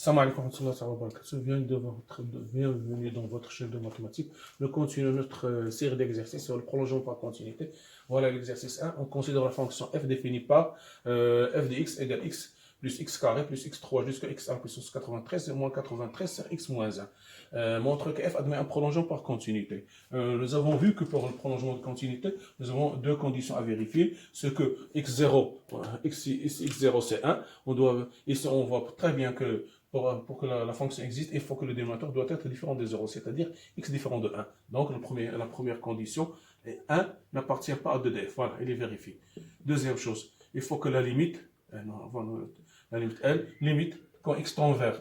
Salam alaikum wa rahmatullahi wa barakatuh. Bienvenue dans votre chaîne de mathématiques. Nous continuons notre série d'exercices sur le prolongement par continuité. Voilà l'exercice 1. On considère la fonction f définie par f de x égale x plus x carré plus x3 jusqu'à x à la puissance 93 et moins 93 sur x moins 1. Montre que f admet un prolongement par continuité. Nous avons vu que pour le prolongement de continuité, nous avons deux conditions à vérifier. Ce que x0, x0 c'est 1. Ici on voit très bien que pour que la fonction existe, il faut que le dénominateur doit être différent de 0, c'est-à-dire x différent de 1. Donc la première condition, 1 n'appartient pas à 2df. Voilà, il est vérifié. Deuxième chose, il faut que la limite, la limite L, limite quand x tend vers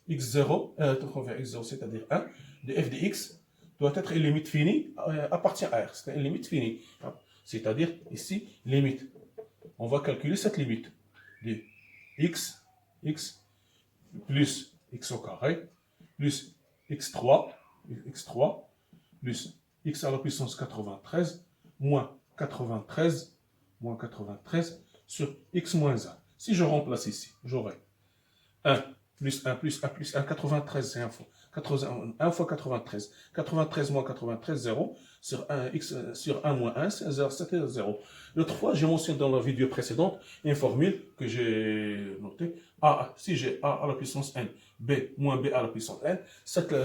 x0, c'est-à-dire 1, de f de x doit être une limite finie, appartient à R. C'est une limite finie. C'est-à-dire, ici, limite. On va calculer cette limite de x plus x au carré, plus x3, plus x à la puissance 93, moins 93 sur x moins 1. Si je remplace ici, j'aurai 1 plus 1 plus 1 plus 1, 93, c'est 1 fois. 1 fois 93. 93 moins 93, 0. Sur 1, x, sur 1 moins 1, c'est 0, c'était 0. L'autre fois, j'ai mentionné dans la vidéo précédente une formule que j'ai notée. Si j'ai a à la puissance n, b moins b à la puissance n, cette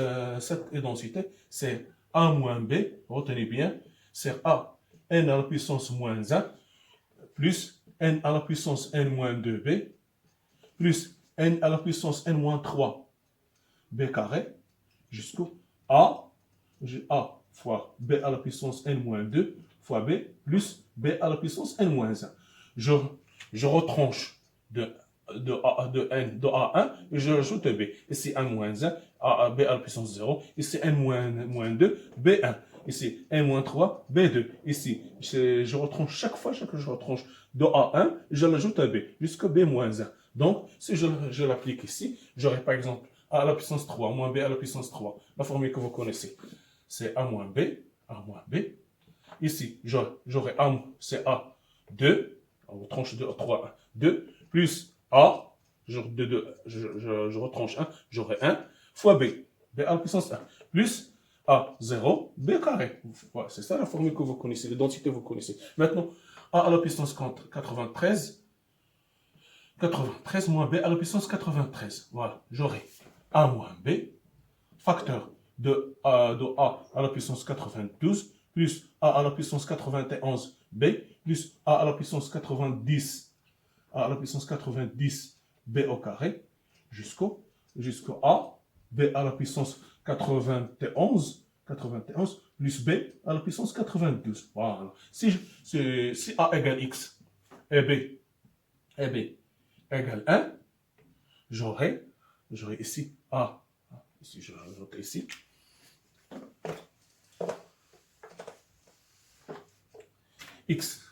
densité, c'est a moins b, retenez bien, c'est a n à la puissance moins 1, plus n à la puissance n moins 2b, plus n à la puissance n moins 3 b carré, jusqu'au a fois b à la puissance n moins 2 fois b plus b à la puissance n moins 1. Je retranche de A1 et je rajoute b. Ici n moins 1, b à la puissance 0. Ici n moins 2, b1. Ici n moins 3, b2. Ici, je retranche chaque fois que je retranche de A1, je l'ajoute à b jusqu'à b moins 1. Donc, si je l'applique ici, j'aurai par exemple a à la puissance 3 moins b à la puissance 3. La formule que vous connaissez, c'est a moins b. Ici, j'aurai a, c'est a2, on retranche 2, 3, 1, 2, plus a, je retranche 1, j'aurai 1, fois b à la puissance 1, plus a0, b carré. Voilà, c'est ça la formule que vous connaissez, l'identité que vous connaissez. Maintenant, a à la puissance 93 moins b à la puissance 93. Voilà, j'aurai a moins b, facteur de a à la puissance 92, plus a à la puissance 91 b, plus a à la puissance 90, b au carré, jusqu'au a, b à la puissance 91, plus b à la puissance 92. Voilà. Si a égale x et b égale 1, j'aurai ici a, ici je rajoute ici, x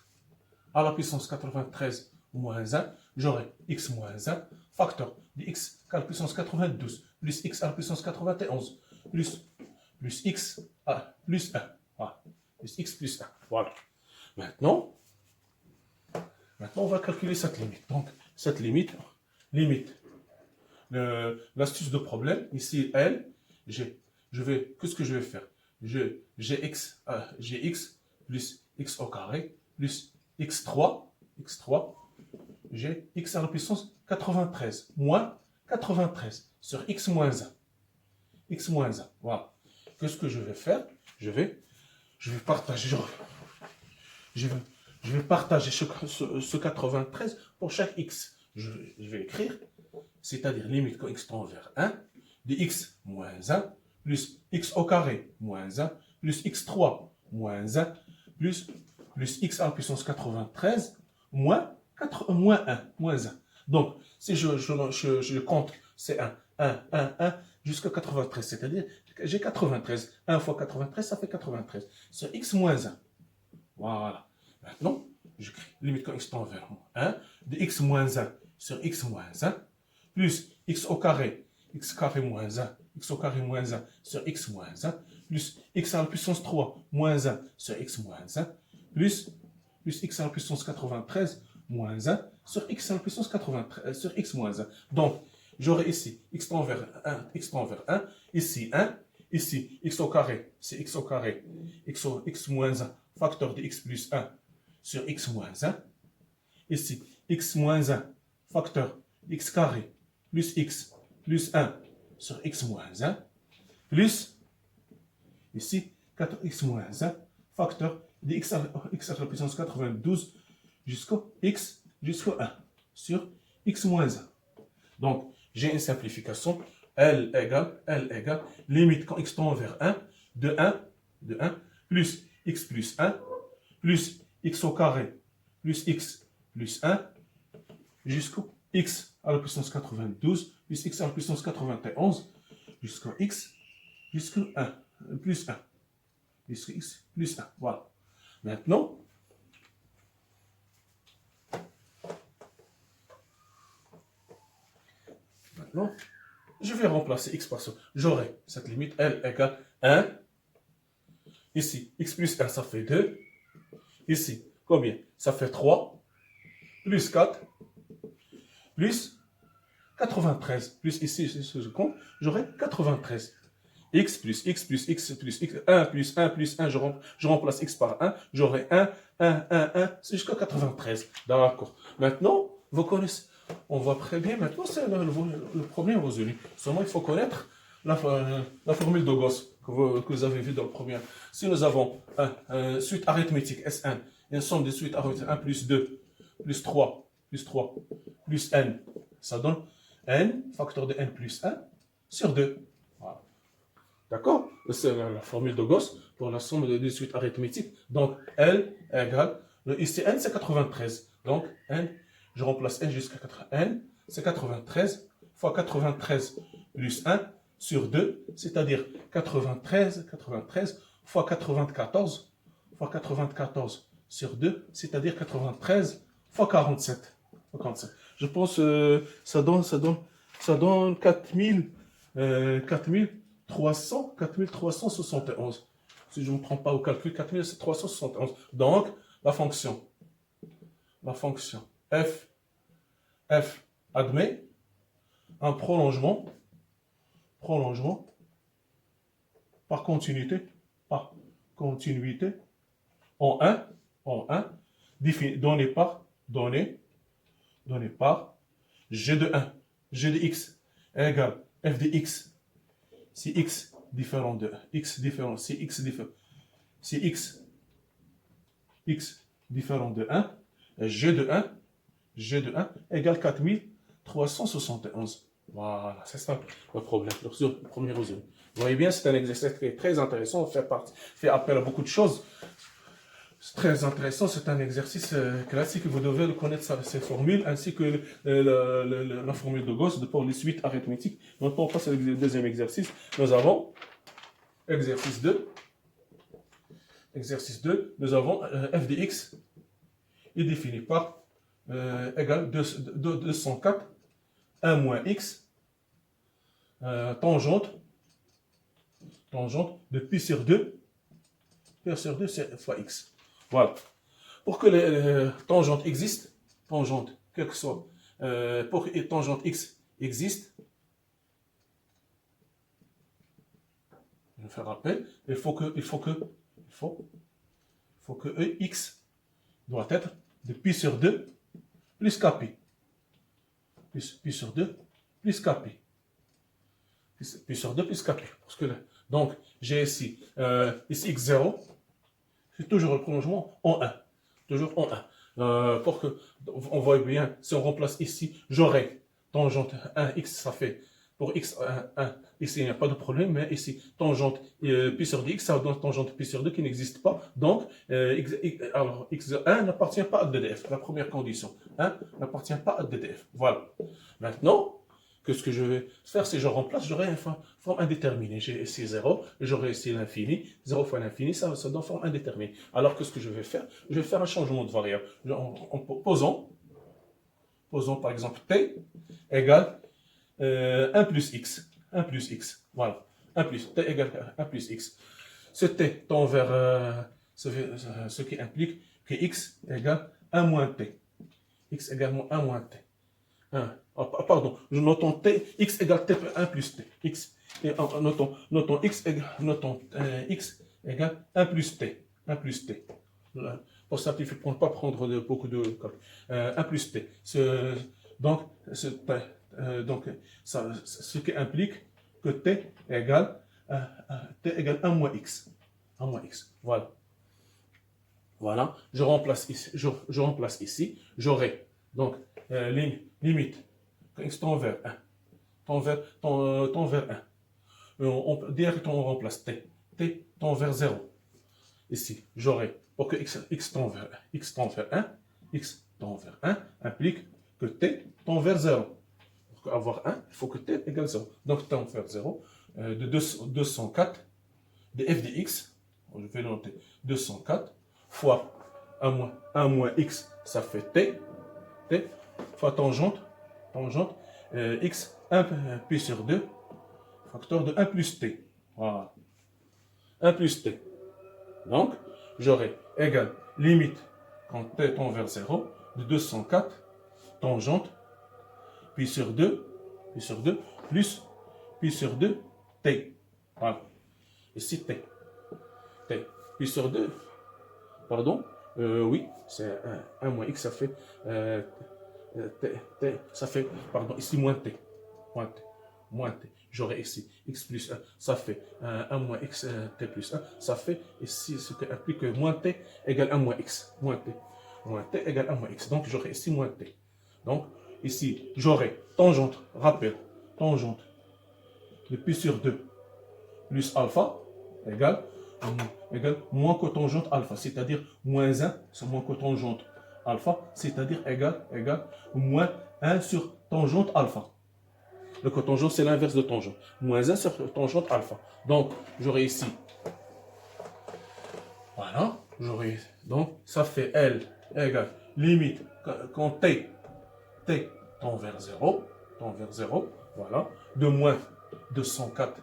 à la puissance 93 moins 1, j'aurai x moins 1, facteur de x à la puissance 92, plus x à la puissance 91, plus x à plus 1. Voilà. Plus x plus 1. Voilà. Maintenant, on va calculer cette limite. Donc, cette limite, l'astuce de problème, ici, L, qu'est-ce que je vais faire? J'ai x plus x au carré, plus x3, j'ai x à la puissance 93, moins 93 sur x moins 1. Voilà. Qu'est-ce que je vais faire? Je vais partager, je vais partager ce 93 pour chaque x. Je vais écrire, c'est-à-dire limite quand x tend vers 1, de x moins 1, plus x au carré moins 1, plus x3 moins 1, plus x à la puissance 93, moins 1. Donc, si je compte, c'est 1, jusqu'à 93, c'est-à-dire j'ai 93. 1 fois 93, ça fait 93. Sur x moins 1. Voilà. Maintenant, j'écris limite quand x tend vers 1, de x moins 1 sur x moins 1, plus x au carré moins 1, x au carré moins 1 sur x moins 1, plus x à la puissance 3 moins 1 sur x moins 1, plus x à la puissance 93 moins 1 sur x à la puissance 93, sur x moins 1. Donc, j'aurai ici x tend vers 1, x tend vers 1, ici 1, ici x au carré, c'est x au carré, x moins 1, facteur de x plus 1 sur x moins 1, ici x moins 1, facteur x carré plus x plus 1 sur x moins 1, plus ici 4x moins 1, facteur de x à la puissance 92 jusqu'au x jusqu'au 1 sur x moins 1. Donc, j'ai une simplification. L égale, limite quand x tend vers 1, de 1, plus x plus 1, plus x au carré, plus x plus 1, jusqu'au x à la puissance 92, plus x à la puissance 91, jusqu'au x, jusqu'au 1, plus 1, jusqu'au x plus 1. Voilà. Maintenant, je vais remplacer x par ça. J'aurai cette limite L égale 1. Ici, x plus 1, ça fait 2. Ici, combien? Ça fait 3. Plus 4. Plus 93. Plus ici, je compte, j'aurai 93. X plus x plus x plus x, 1 plus 1 plus 1, je remplace x par 1. J'aurai 1, c'est jusqu'à 93. D'accord. Maintenant, vous connaissez. On voit très bien maintenant, c'est le problème résolu. Seulement, il faut connaître la formule de Gauss que vous avez vue dans le premier. Si nous avons une suite arithmétique S1, une somme de suites arithmétiques 1 plus 2, plus 3, plus n, ça donne n, facteur de n plus 1, sur 2. Voilà. D'accord? C'est la formule de Gauss pour la somme des suites arithmétiques. Donc, L égale, ici n c'est 93. Donc, n, je remplace n jusqu'à 4. N, c'est 93 fois 93 plus 1 sur 2, c'est-à-dire 93 fois 94 sur 2, c'est-à-dire 93 fois 47. Je pense que ça donne 4371. Si je ne me trompe pas au calcul, 4371. Donc, la fonction f admet un prolongement par continuité en 1 donné par g de 1, g de x égale f de x, si x différent de x différent, si x différent de 1, g de 1 égale 4371. Voilà, c'est ça le problème, le premier résumé. Vous voyez bien, c'est un exercice qui est très intéressant, fait appel à beaucoup de choses. C'est très intéressant, c'est un exercice classique, vous devez connaître ces formules, ainsi que la formule de Gauss pour les suites arithmétiques. Maintenant, on passe au deuxième exercice. Nous avons exercice 2. Exercice 2, nous avons f de x est défini par égale 204, 1 moins x, tangente de pi sur 2, c'est fois x. Voilà. Pour que les tangentes existent, quel que soit, pour que tangente x existe, je vais faire rappel, il faut que x doit être de pi sur 2 plus kp. Pi sur 2 plus kp. Pi sur 2 plus kp. Parce que là, donc, j'ai ici x0, c'est toujours le prolongement en 1. Toujours en 1. Pour que, on voit bien, si on remplace ici, j'aurai tangente 1x, ça fait, pour x 1, ici il n'y a pas de problème, mais ici, tangente pi sur dx, ça donne tangente pi sur 2 qui n'existe pas. Donc, alors, x1 n'appartient pas à DDF, la première condition. 1 n'appartient pas à DDF. Voilà. Maintenant, ce que je vais faire, c'est que je remplace, j'aurai une forme indéterminée. J'ai ici 0, et j'aurai ici l'infini. 0 fois l'infini, ça donne forme indéterminée. Alors que ce que je vais faire un changement de variable. Posons par exemple t égale 1 plus x. 1 plus x. Voilà. T égale 1 plus x. Ce t tend vers ce qui implique que x égale 1 moins t. X égale 1 moins t. 1. pardon, notons t, x égale t1 plus t. X, et notons x égale 1 plus t. 1 plus t. Pour simplifier, pour ne pas prendre beaucoup de calculs. 1 plus t. Donc, ce qui implique que t égale 1 moins x. 1 moins x. Voilà. Voilà. Je remplace ici. J'aurai donc limite quand x tend vers 1. Tend vers 1. Directement on remplace t. T tend vers 0. Ici, j'aurai, pour que x tend vers 1, x tend vers 1 implique que t tend vers 0. Pour avoir 1, il faut que t égale 0. Donc, tend vers 0, de 204 de f de x, je vais noter 204, fois 1 moins x, ça fait t, fois tangente, x 1 pi sur 2, facteur de 1 plus t. Voilà. 1 plus t. Donc, j'aurai égal limite quand t tend vers 0 de 204 tangente pi sur 2 plus pi sur 2 t. Voilà. Ici t. Pi sur 2, pardon, oui, c'est 1 moins x, ça fait ça fait, pardon, ici moins t. Moins t. J'aurai ici x plus 1, ça fait 1 moins x t plus 1, ça fait ici ce qui implique que moins t égale 1 moins x. Moins t égale 1 moins x. Donc j'aurai ici moins t. Donc ici j'aurai tangente, rappel, tangente de pi sur 2 plus alpha égale moins cotangente alpha, c'est-à-dire moins 1, c'est moins cotangente alpha, c'est-à-dire égal moins 1 sur tangente alpha. Le cotangente, c'est l'inverse de tangente. Moins 1 sur tangente alpha. Donc, j'aurai ici. Voilà. Donc, ça fait L égale limite quand t tend vers 0. Voilà. De moins 204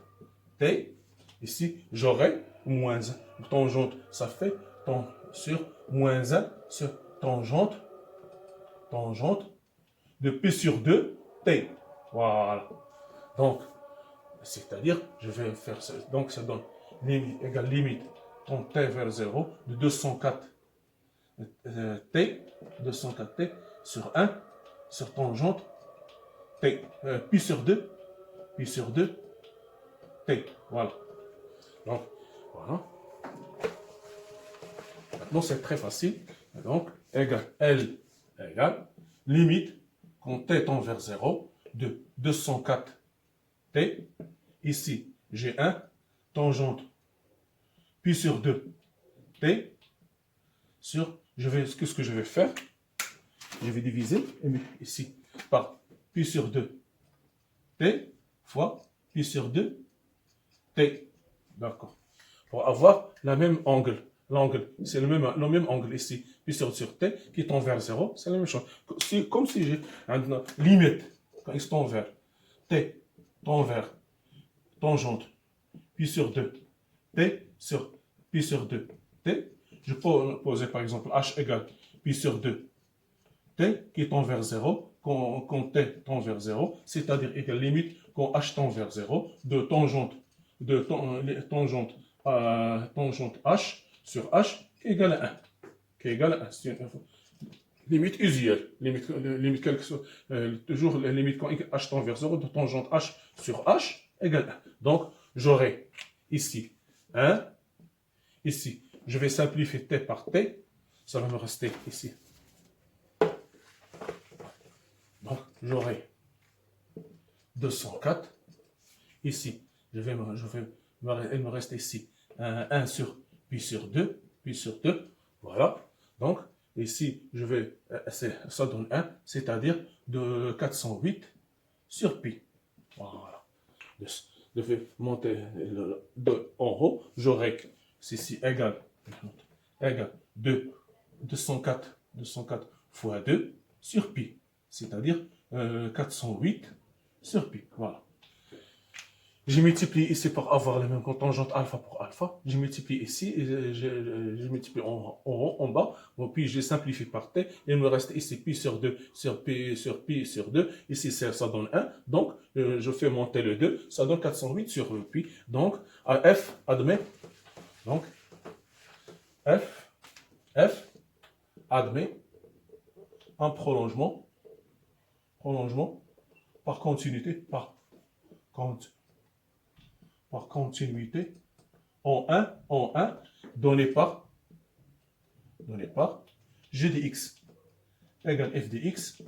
t. Ici, j'aurai moins 1. Tangente, ça fait sur moins 1 sur tangente de p sur 2 t. Voilà. Donc, c'est-à-dire, je vais faire ça. Donc, ça donne limite ton t vers 0 de 204 t sur 1 sur tangente t pi sur 2 t. Voilà. Donc, voilà. Maintenant, c'est très facile. Donc, L égale limite quand t tend vers 0 de 204 t. Ici, j'ai 1 tangente pi sur 2 t sur, qu'est-ce que je vais faire? Je vais diviser ici par pi sur 2 t fois pi sur 2 t. D'accord. Pour avoir le même angle. L'angle, c'est le même angle ici. Pi sur t qui tend vers 0, c'est la même chose. Comme si j'ai une limite quand il tend vers t tend vers tangente pi sur 2 t sur pi sur 2 t. Je peux poser par exemple h égale pi sur 2 t qui tend vers 0 quand t tend vers 0, c'est-à-dire égale limite quand h tend vers 0 de tangente h sur h qui est égal à 1. C'est une limite usuelle. Limite quelque chose, toujours la limite quand h tend vers 0 de tangente h sur h égale 1. Donc, j'aurai ici 1. Ici, je vais simplifier t par t. Ça va me rester ici. Donc, j'aurai 204. Ici, il me reste ici 1 sur pi sur 2. Voilà. Donc, ici, ça donne 1, c'est-à-dire de 408 sur pi. Voilà. Je vais monter en haut. J'aurai ceci égal 204 fois 2 sur pi, c'est-à-dire 408 sur pi. Voilà. J'ai multiplié ici pour avoir la même cotangente alpha pour alpha. J'ai multiplié ici, j'ai multiplié en haut, en bas. Bon, puis j'ai simplifié par t. Il me reste ici pi sur 2 sur pi sur 2. Ici, ça donne 1. Donc, je fais monter le 2. Ça donne 408 sur pi. Donc, f, admet. Donc, f admet un prolongement par continuité, par continuité en 1 donné par g de x égale f de x,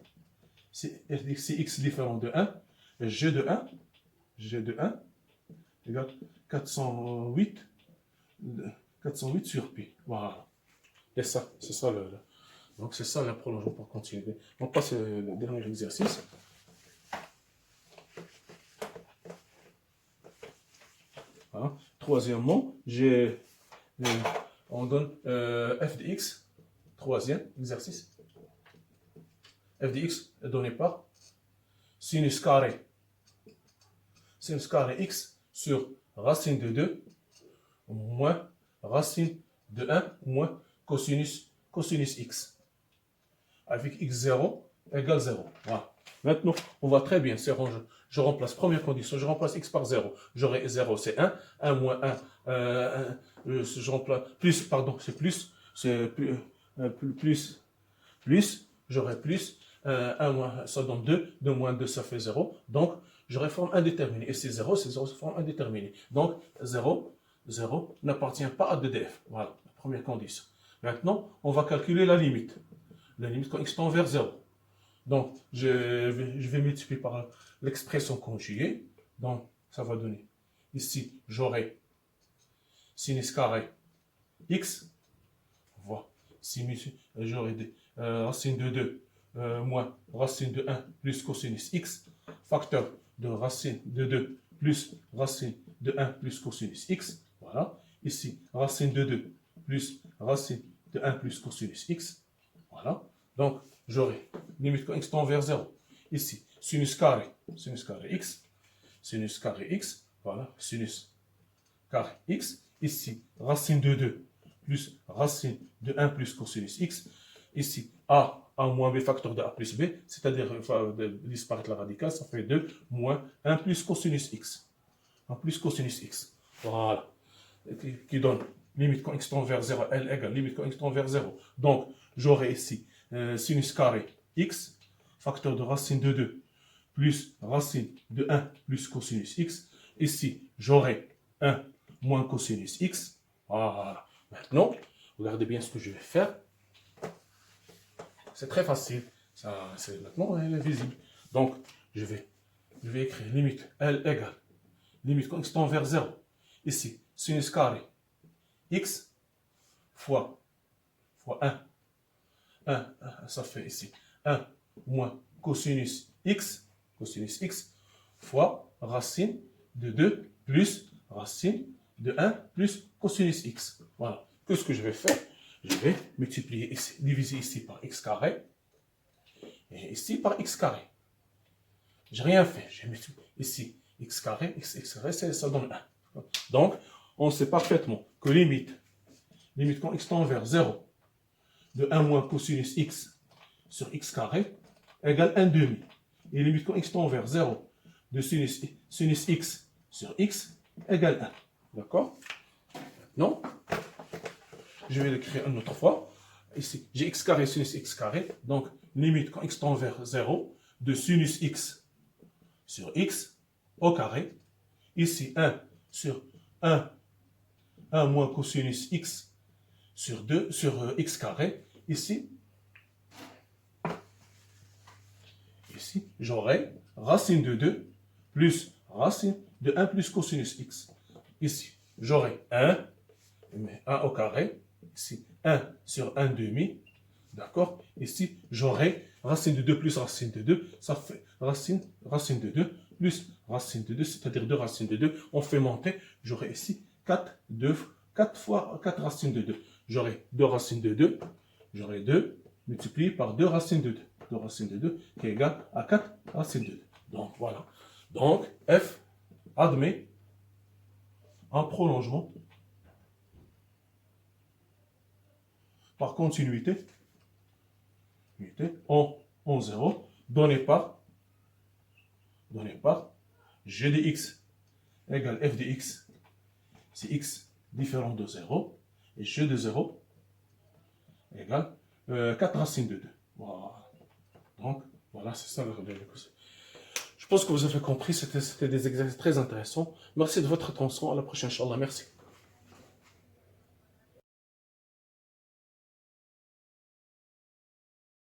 c'est x différent de 1, et g de 1 égale 408 sur pi. Voilà. Et ça, c'est ça donc c'est ça le prolongement par continuité. On passe au dernier exercice. Voilà. Troisièmement, on donne f de x, troisième exercice. F de x est donné par sinus carré x sur racine de 2 moins racine de 1 moins cosinus x avec x0 égale 0. Voilà. Maintenant, on voit très bien, c'est rangé. Je remplace, première condition, je remplace x par 0. J'aurai 0, c'est 1. 1 moins 1, je remplace, plus, pardon, c'est plus, j'aurai plus, 1 moins, ça donne 2, 2 moins 2, ça fait 0. Donc, j'aurai forme indéterminée. Et c'est 0, c'est forme indéterminée. Donc, 0 n'appartient pas à 2df. Voilà, la première condition. Maintenant, on va calculer la limite. La limite quand x tend vers 0. Donc, je vais multiplier par l'expression conjuguée. Donc, ça va donner. Ici, j'aurai sinus carré x. Voilà. J'aurai racine de 2 moins racine de 1 plus cosinus x. Facteur de racine de 2 plus racine de 1 plus cosinus x. Voilà. Ici, racine de 2 plus racine de 1 plus cosinus x. Voilà. Donc, j'aurai limite quand x tend vers 0. Ici, sinus carré x. Sinus carré x. Voilà. Sinus carré x. Ici, racine de 2 plus racine de 1 plus cosinus x. Ici, a moins b facteur de a plus b, c'est-à-dire disparaître la radicale, ça fait 2 moins 1 plus cosinus x. 1 plus cosinus x. Voilà. Qui donne limite quand x tend vers 0, L égale limite quand x tend vers 0. Donc, j'aurai ici sinus carré x, facteur de racine de 2, plus racine de 1 plus cosinus x. Ici, j'aurai 1 moins cosinus x. Voilà. Maintenant, regardez bien ce que je vais faire. C'est très facile. Maintenant, elle est visible. Donc, je vais écrire limite L égale limite quand x tend vers 0. Ici, sinus carré x fois 1. 1, ça fait ici 1 moins cosinus x fois racine de 2 plus racine de 1 plus cosinus x. Voilà. Qu'est-ce que je vais faire? Je vais multiplier ici, diviser ici par x carré et ici par x carré. J'ai rien fait. J'ai multiplié ici x carré, ça donne 1. Donc, on sait parfaitement que limite quand x tend vers 0 de 1 moins cosinus x sur x carré égale 1 demi. Et limite quand x tend vers 0 de sinus x sur x égale 1. D'accord? Non? Je vais l'écrire une autre fois. Ici, j'ai x carré sinus x carré. Donc, limite quand x tend vers 0 de sinus x sur x au carré. Ici, 1 sur 1 moins cosinus x sur x carré. Ici, j'aurai racine de 2 plus racine de 1 plus cosinus x. Ici, j'aurai 1 au carré. Ici, 1 sur 1 demi. D'accord? Ici, j'aurai racine de 2 plus racine de 2. Ça fait racine de 2 plus racine de 2, c'est-à-dire 2 racines de 2. On fait monter. J'aurai ici 4 fois 4 racines de 2. J'aurai 2 racines de 2. J'aurai 2 multiplié par 2 racines de 2. 2 racines de 2 qui est égal à 4 racines de 2. Donc, voilà. Donc, f admet un prolongement par continuité en 0 donné par g de x égale f de x, c'est x différent de 0, et g de 0 égale 4 racines de 2. Voilà. Donc, voilà, c'est ça le relais. Je pense que vous avez compris, c'était des exercices très intéressants. Merci de votre attention. À la prochaine, Inch'Allah. Merci.